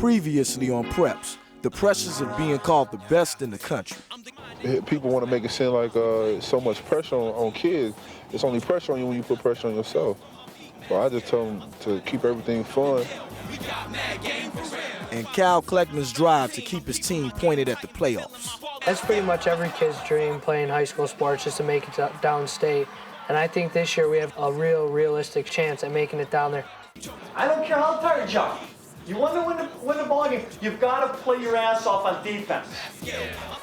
Previously on Preps, the pressures of being called the best in the country. People want to make it seem like so much pressure on kids. It's only pressure on you when you put pressure on yourself. So I just tell them to keep everything fun. And Cal Kleckner's drive to keep his team pointed at the playoffs. That's pretty much every kid's dream, playing high school sports, just to make it downstate. And I think this year we have a realistic chance at making it down there. I don't care how tired you are. You want to win the ball game, you've got to play your ass off on defense.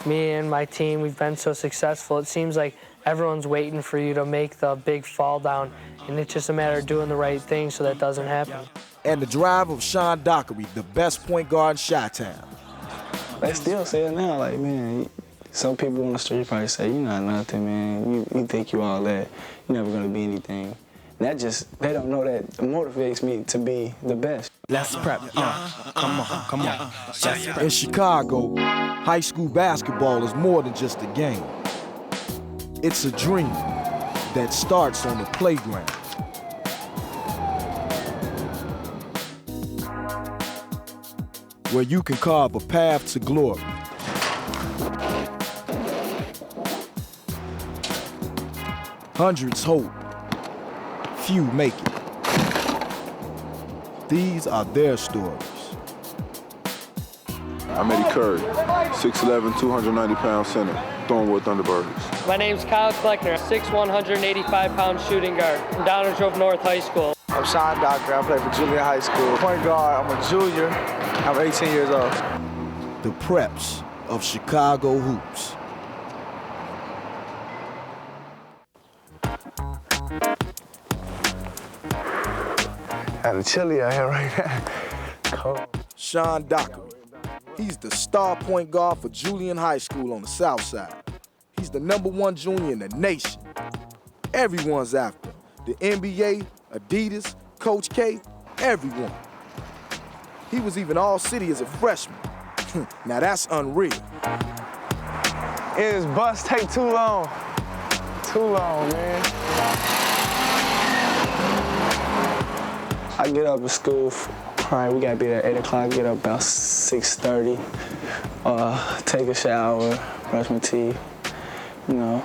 Me and my team, we've been so successful. It seems like everyone's waiting for you to make the big fall down, and it's just a matter of doing the right thing so that doesn't happen. And the drive of Sean Dockery, the best point guard in Chi-Town. They still say it now, like, man, some people on the street probably say, you're not nothing, man. You think you all that. You're never going to be anything. And they don't know that motivates me to be the best. Let's prep. Come on. In Chicago, high school basketball is more than just a game. It's a dream that starts on the playground. Where you can carve a path to glory. Hundreds hope, few make it. These are their stories. I'm Eddie Curry, 6'11", 290-pound center, Thornwood Thunderbirds. My name's Kyle Kleckner, 6'1", 185-pound shooting guard from Downers Grove North High School. I'm Sean Dockery. I play for Julian High School. Point guard, I'm a junior. I'm 18 years old. The Preps of Chicago Hoops. Had a chilly out here right now. Cold. Sean Dockery. He's the star point guard for Julian High School on the South Side. He's the #1 junior in the nation. Everyone's after him. The NBA, Adidas, Coach K, everyone. He was even all-city as a freshman. Now that's unreal. His bus take too long. Too long, man. I get up at school, probably we gotta be there at 8 o'clock, get up about 6:30, take a shower, brush my teeth, do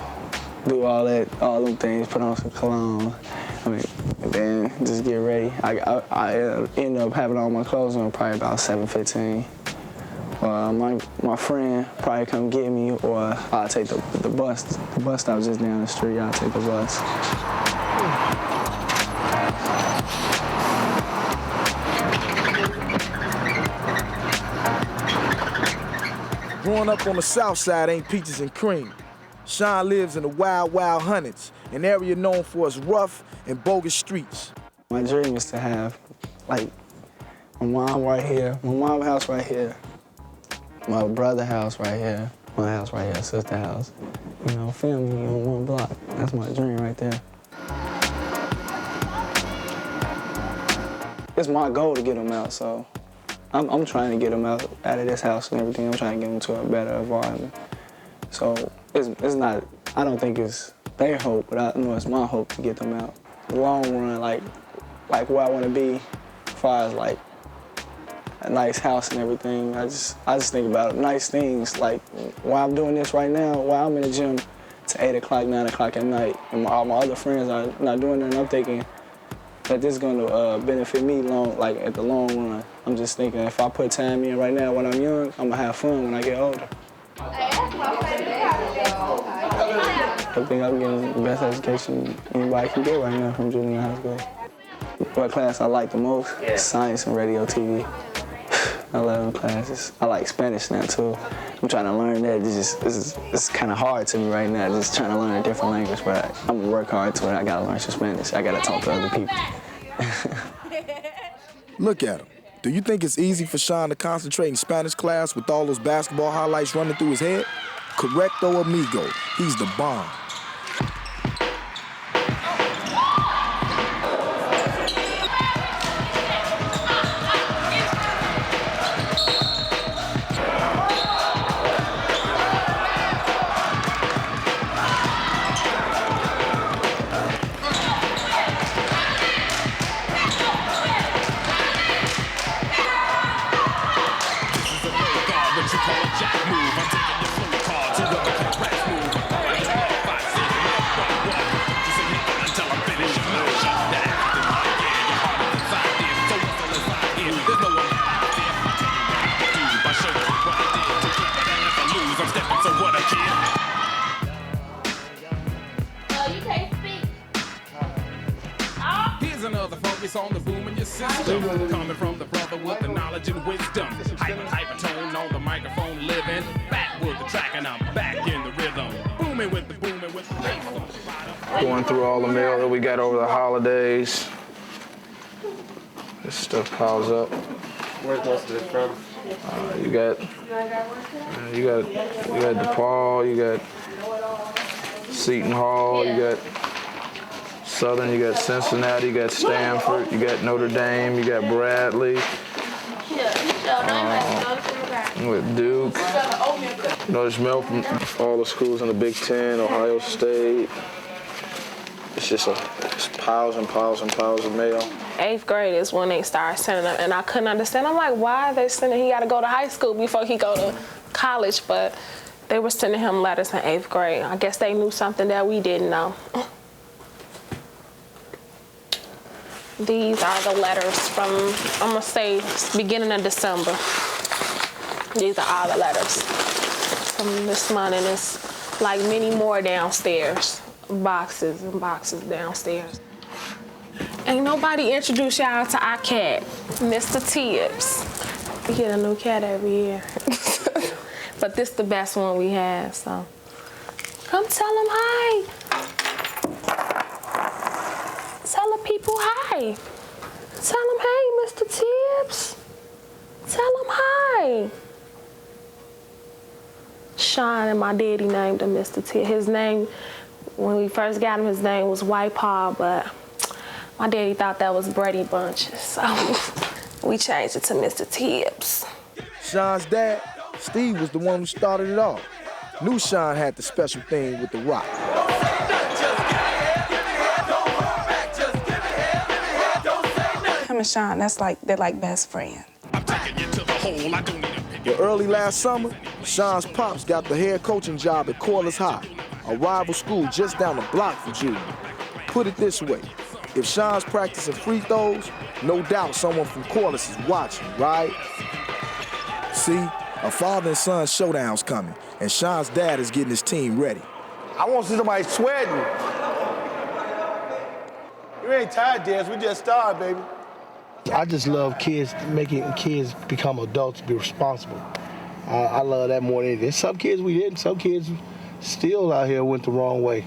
all them things, put on some cologne, and then just get ready. I end up having all my clothes on probably about 7:15. My friend probably come get me, or I'll take the bus. The bus stop just down the street, I'll take the bus. Growing up on the South Side ain't peaches and cream. Sean lives in the wild, wild hundreds, an area known for its rough and bogus streets. My dream is to have, like, my mom right here, my mom's house right here, my brother's house right here, my house right here, sister's house. Family on one block. That's my dream right there. It's my goal to get them out, so I'm trying to get them out of this house and everything. I'm trying to get them to a better environment. So it's not, I don't think it's their hope, but I know it's my hope to get them out. The long run, like where I want to be, as far as like a nice house and everything. I just think about nice things, like while I'm doing this right now, while I'm in the gym to 8 o'clock, 9 o'clock at night, and all my other friends are not doing that, and I'm thinking that this is going to benefit me at the long run. I'm just thinking if I put time in right now when I'm young, I'm gonna have fun when I get older. I think I'm getting the best education anybody can get right now from junior high school. What class I like the most? Science and radio, TV. I love them classes. I like Spanish now too. I'm trying to learn that. It's kind of hard to me right now, just trying to learn a different language, but I'm gonna work hard to it. I gotta learn some Spanish. I gotta talk to other people. Look at him. Do you think it's easy for Sean to concentrate in Spanish class with all those basketball highlights running through his head? Correcto, amigo. He's the bomb. focus on the boom in your system. Coming from the brother with the knowledge and wisdom. Hypertone on the microphone, living back with the track, and I'm back in the rhythm. Booming with the bass. Going through all the mail that we got over the holidays. This stuff piles up. Where's most of it from? You got DePaul, you got Seton Hall, you got Southern, you got Cincinnati, you got Stanford, you got Notre Dame, you got Bradley, with Duke. There's mail from all the schools in the Big Ten, Ohio State. It's just piles and piles and piles of mail. 8th grade is when they started sending them, and I couldn't understand. I'm like, why are they sending? He got to go to high school before he go to college, but they were sending him letters in 8th grade. I guess they knew something that we didn't know. These are the letters from, I'm gonna say, beginning of December. These are all the letters from this month, and it's like many more downstairs. Boxes and boxes downstairs. Ain't nobody introduced y'all to our cat, Mr. Tibbs. We get a new cat every year. But this the best one we have, so. Come tell him hi. Tell the people hi. Tell him, hey, Mr. Tibbs. Tell him hi. Sean and my daddy named him Mr. Tibbs. His name, when we first got him, his name was White Paw, but my daddy thought that was Brady Bunches, so we changed it to Mr. Tibbs. Sean's dad, Steve, was the one who started it all. Knew Sean had the special thing with the rock. Him and Sean, they're like best friends. But early last summer, Sean's pops got the head coaching job at Corliss High, a rival school just down the block from Julian. Put it this way, if Sean's practicing free throws, no doubt someone from Corliss is watching, right? See, a father and son showdown's coming, and Sean's dad is getting his team ready. I want to see somebody sweating. You ain't tired, Dez. We just started, baby. I just love making kids become adults, be responsible. I love that more than anything. Some kids we didn't. Some kids still out here went the wrong way.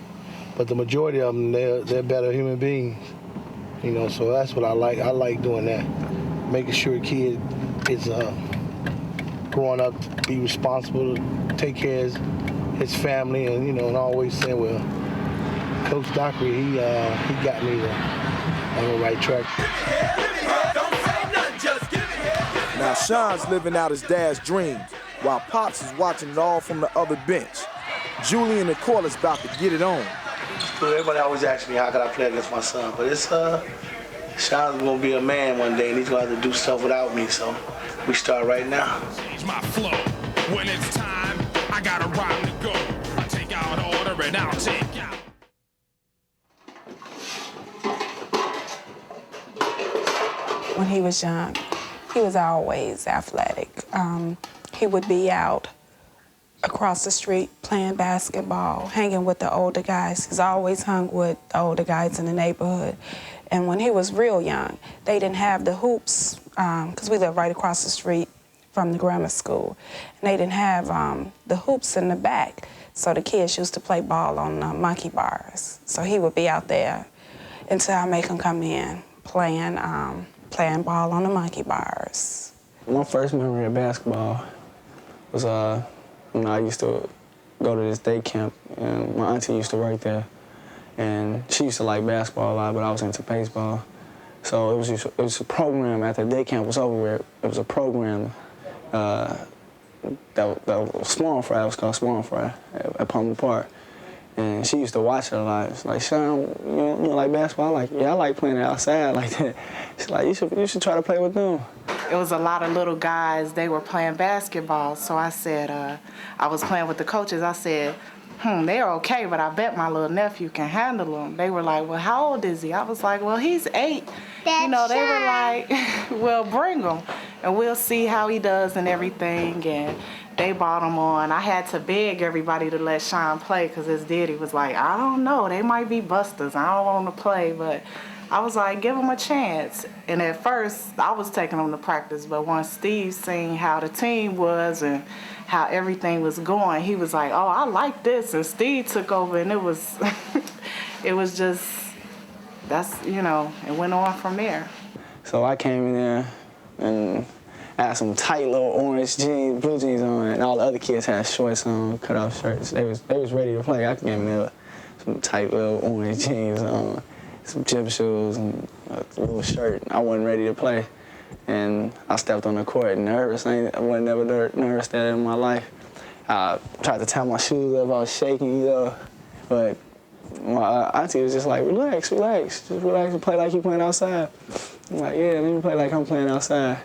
But the majority of them, they're better human beings. You know, so that's what I like. I like doing that. Making sure a kid is growing up to be responsible, to take care of his family, and, you know, and always saying, well, Coach Dockery, he got me on the right track. Now Sean's living out his dad's dreams, while Pops is watching it all from the other bench. Julian and Corliss about to get it on. Everybody always asks me how could I play against my son, but it's Sean's gonna be a man one day, and he's gonna have to do stuff without me. So we start right now. Change my flow. When it's time, I got a rhyme to go. I take out order and I'll take out. When he was young, he was always athletic. He would be out across the street playing basketball, hanging with the older guys. He's always hung with the older guys in the neighborhood. And when he was real young, they didn't have the hoops, because we live right across the street from the grammar school. And they didn't have the hoops in the back. So the kids used to play ball on monkey bars. So he would be out there until I make him come in, playing ball on the monkey bars. My first memory of basketball was when I used to go to this day camp, and my auntie used to work there. And she used to like basketball a lot, but I was into baseball. So it was a program after the day camp was over with. It was a program that was Swan Fry. It was called Swan Fry at Palmer Park. And she used to watch it a lot. She's like, Sean, you don't like basketball? I'm like, yeah, I like playing it outside like that. She's like, you should try to play with them. It was a lot of little guys, they were playing basketball. So I said, I was playing with the coaches. I said, they're okay, but I bet my little nephew can handle them. They were like, well, how old is he? I was like, well, he's 8. They were like, well, bring him, and we'll see how he does and everything. And they brought him on. I had to beg everybody to let Sean play because his daddy was like, I don't know, they might be busters. I don't want to play, but I was like, give him a chance. And at first, I was taking him to practice, but once Steve seen how the team was and how everything was going, he was like, oh, I like this. And Steve took over, and it was, it was just, that's, you know, it went on from there. So I came in there and I had some tight little orange jeans, blue jeans on, and all the other kids had shorts on, cut-off shirts. They was ready to play. I came in there with some tight little orange jeans on, some gym shoes, and a little shirt. I wasn't ready to play. And I stepped on the court nervous. I wasn't never nervous that in my life. I tried to tie my shoes up. I was shaking, you know, but my auntie was just like, relax, relax. Just relax and play like you're playing outside. I'm like, yeah, let me play like I'm playing outside.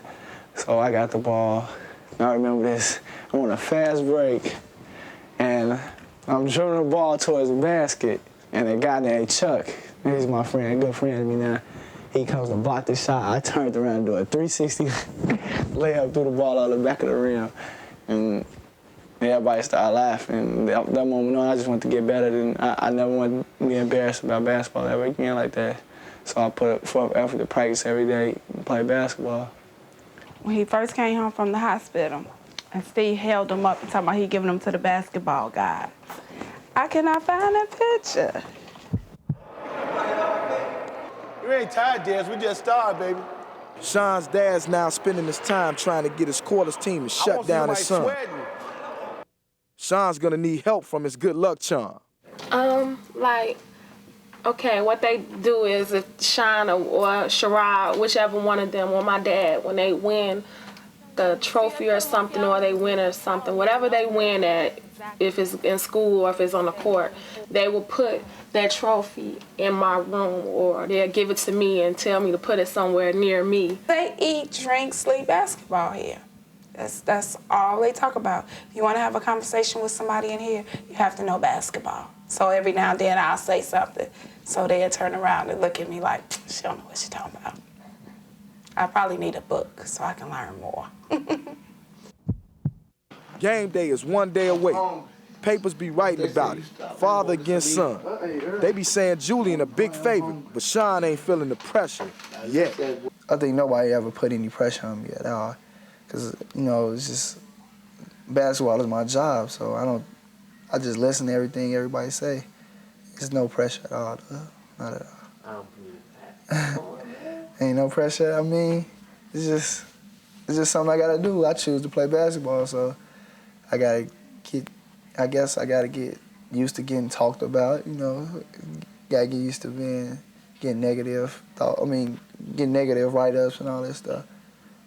So I got the ball. I remember this. I'm on a fast break, and I'm dribbling the ball towards the basket, and a guy named Chuck, he's my friend, a good friend of me now, he comes to block the shot. I turned around and do a 360 layup through the ball out the back of the rim, and everybody started laughing. That moment on, I just wanted to get better. Than I never wanted to be embarrassed about basketball ever again like that. So I put forth effort to practice every day and play basketball. When he first came home from the hospital, and Steve held him up and talking about he giving him to the basketball guy, I cannot find that picture. You ain't tired, Daz. We just started, baby. Sean's dad's now spending his time trying to get his quarters team to shut down his son. Sean's gonna need help from his good luck charm. Okay, what they do is if Sean or Sherrod, whichever one of them, or my dad, when they win the trophy or something, or they win or something, whatever they win at, if it's in school or if it's on the court, they will put that trophy in my room, or they'll give it to me and tell me to put it somewhere near me. They eat, drink, sleep basketball here. That's all they talk about. If you want to have a conversation with somebody in here, you have to know basketball. So every now and then I'll say something, so they'll turn around and look at me like, she don't know what she's talking about. I probably need a book so I can learn more. Game day is one day away. Papers be writing about it, father against son. They be saying Julian a big favorite, but Sean ain't feeling the pressure yet. I think nobody ever put any pressure on me at all. Because, you know, it's just, basketball is my job, so I just listen to everything everybody say. There's no pressure at all, though. Not at all. I don't believe that. Ain't no pressure. I mean, it's just something I gotta do. I choose to play basketball, so I gotta get used to getting talked about, you know. Gotta get used to getting negative write-ups and all that stuff.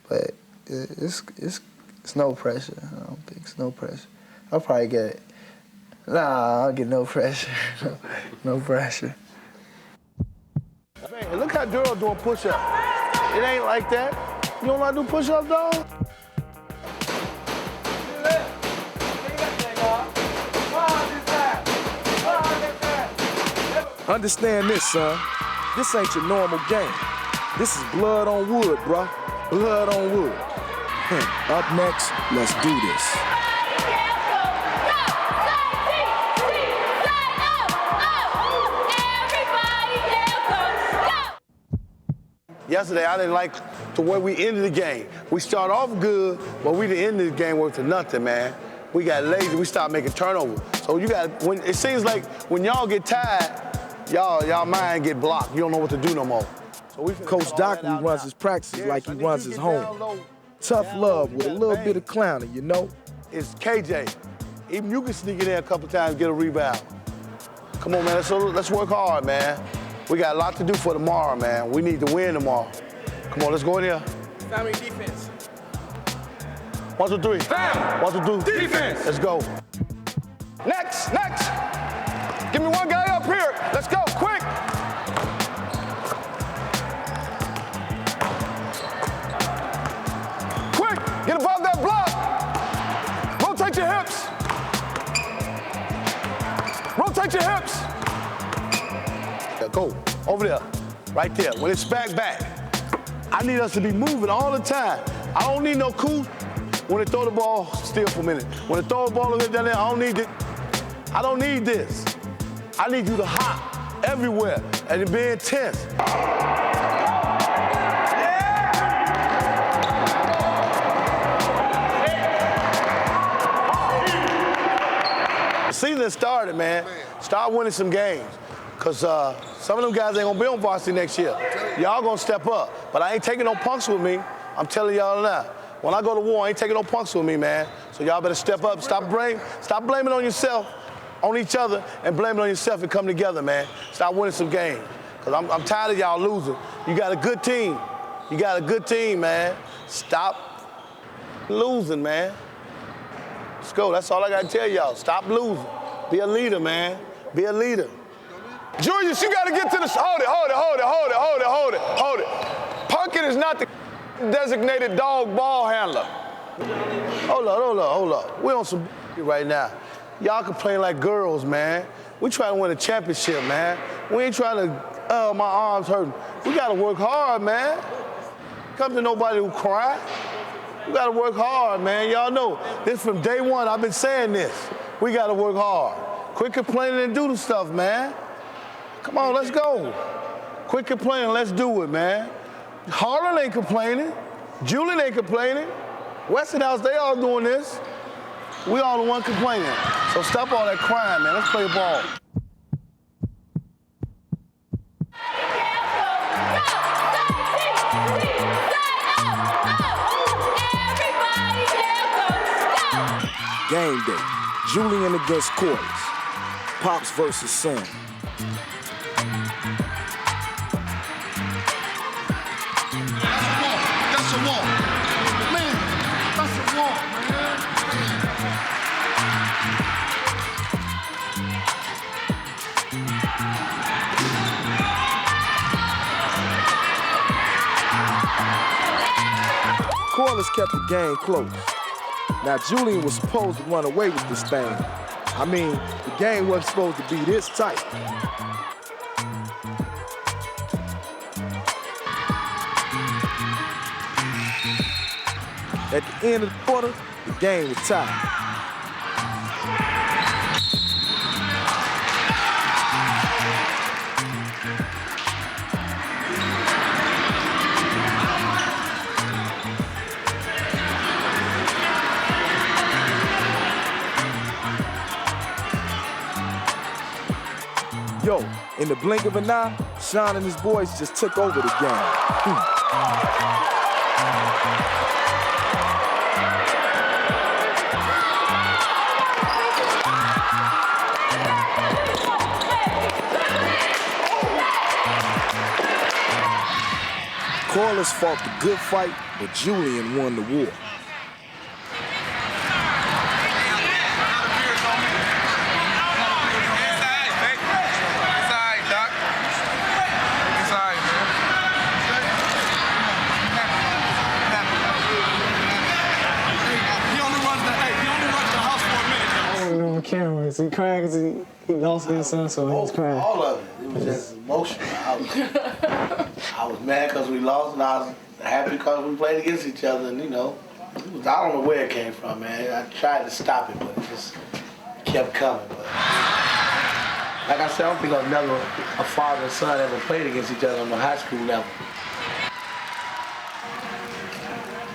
But it's no pressure. I don't think it's no pressure. I'll probably get it. Nah, I'll get no pressure. No pressure. Man, look how Duro doing push-ups. It ain't like that. You don't like to do push-ups, dog? Understand this, son. This ain't your normal game. This is blood on wood, bruh. Blood on wood. Up next, let's do this. Yesterday, I didn't like the way we ended the game. We started off good, but we didn't end the game worth to nothing, man. We got lazy. We started making turnovers. So when it seems like when y'all get tired, y'all mind get blocked. You don't know what to do no more. So Coach Dockery runs his practices like he runs his home. Tough love with a little bit of clowning, you know? It's KJ. Even you can sneak in there a couple times, get a rebound. Come on, man, let's work hard, man. We got a lot to do for tomorrow, man. We need to win tomorrow. Come on, let's go in here. Family defense. 1, 2, 3. Family. 1, 2, 3. Defense. Let's go. Next. Give me one guy up here. Let's go, quick. Quick, get above that block. Rotate your hips. Rotate your hips. Go, over there, right there. When it's back, I need us to be moving all the time. I don't need no cool. When they throw the ball, still for a minute. When they throw the ball down there, I don't need it. I don't need this. I need you to hop. everywhere, and it be intense. The season started, man. Start winning some games. Because some of them guys ain't going to be on varsity next year. Y'all going to step up. But I ain't taking no punks with me. I'm telling y'all now. When I go to war, I ain't taking no punks with me, man. So y'all better step up. Stop blaming on yourself, on each other, and blaming on yourself and come together, man. Stop winning some games. Because I'm tired of y'all losing. You got a good team. You got a good team, man. Stop losing, man. Let's go. That's all I got to tell y'all. Stop losing. Be a leader, man. Be a leader. Julius, you got to get to the... Hold it. Pumpkin is not the designated dog ball handler. Hold up. We on some right now. Y'all complain like girls, man. We trying to win a championship, man. We ain't trying to, my arms hurting. We got to work hard, man. Come to nobody who cry. We got to work hard, man. Y'all know, this from day one, I've been saying this. We got to work hard. Quit complaining and do the stuff, man. Come on, let's go. Quit complaining, let's do it, man. Harlan ain't complaining. Julian ain't complaining. Westinghouse, they all doing this. We all the one complaining. So stop all that crying, man. Let's play ball. Game day. Julian against Corliss. Pops versus son. That's a walk. Man, that's a walk, man. Corliss kept the game close. Now, Julian was supposed to run away with this thing. I mean, the game wasn't supposed to be this tight. At the end of the quarter, the game was tied. Yo, in the blink of an eye, Sean and his boys just took over the game. Corliss fought the good fight, but Julian won the war. Camera. Is he crying because he lost his son, so he was crying? All of it. It was just emotional. I was mad because we lost, and I was happy because we played against each other. And, you know, I don't know where it came from, man. I tried to stop it, but it just kept coming. But like I said, I don't think a father and son ever played against each other on the high school level.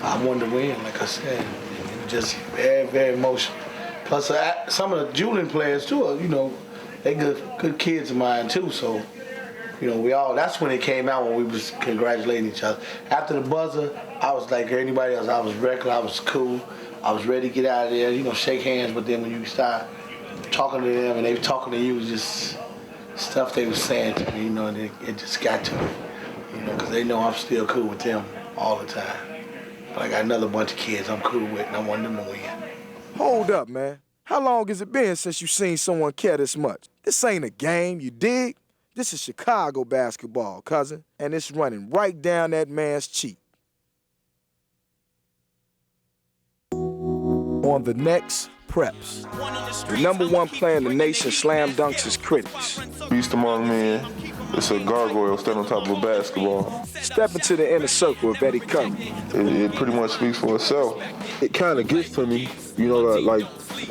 I wanted to win, like I said. It was just very, very emotional. Plus, some of the Julian players, too, you know, they good kids of mine, too. So, you know, that's when it came out, when we was congratulating each other. After the buzzer, I was like anybody else. I was reckless. I was cool. I was ready to get out of there, you know, shake hands. But then when you start talking to them and they were talking to you, just stuff they were saying to me, you know, and it just got to me, you know, because they know I'm still cool with them all the time. But I got another bunch of kids I'm cool with, and I want them to win. Hold up, man. How long has it been since you seen someone care this much? This ain't a game, you dig? This is Chicago basketball, cousin, and it's running right down that man's cheek. On the next Preps, the #1 player in the nation slam dunks his critics. Beast among men, It's a gargoyle standing on top of a basketball. Step into the inner circle of Eddie Curry. It pretty much speaks for itself. It kind of gets to me, you know, like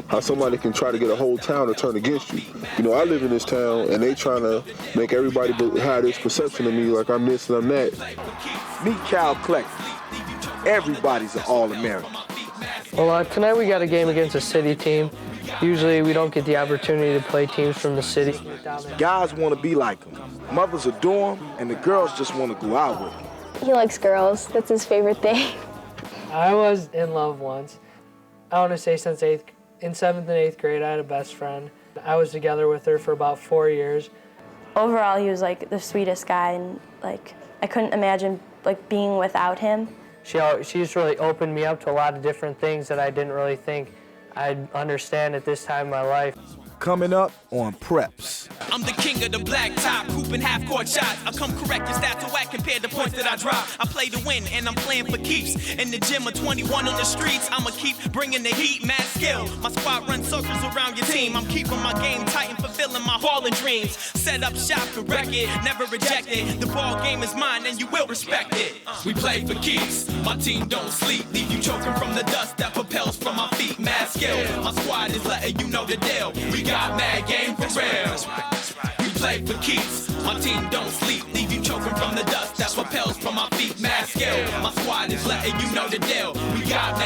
how somebody can try to get a whole town to turn against you. You know, I live in this town, and they trying to make everybody have this perception of me like I'm this and I'm that. Meet Cal Kleck. Everybody's an All-American. Well, tonight we got a game against a city team. Usually we don't get the opportunity to play teams from the city. Guys want to be like him. Mothers adore him, and the girls just want to go out with him. He likes girls. That's his favorite thing. I was in love once. I want to say since in 7th and 8th grade, I had a best friend. I was together with her for about 4 years. Overall, he was like the sweetest guy, and like I couldn't imagine like being without him. She just really opened me up to a lot of different things that I didn't really think I'd understand at this time in my life. Coming up on Preps. I'm the king of the black top, hooping half-court shots. I come correct your stats to whack compared to points that I drop. I play to win, and I'm playing for keeps. In the gym of 21 on the streets, I'ma keep bringing the heat, mad skill. My squad runs circles around your team. I'm keeping my game tight and fulfilling my ballin' dreams. Set up shop and wreck it, never reject it. The ball game is mine, and you will respect it. We play for keeps, my team don't sleep. Leave you choking from the dust that propels from my feet, mad skill. My squad is letting you know the deal. We got mad game for real. We play for keeps. My team don't sleep. Leave you choking from the dust that propels from my feet. Mad skill. My squad is letting you know the deal. We got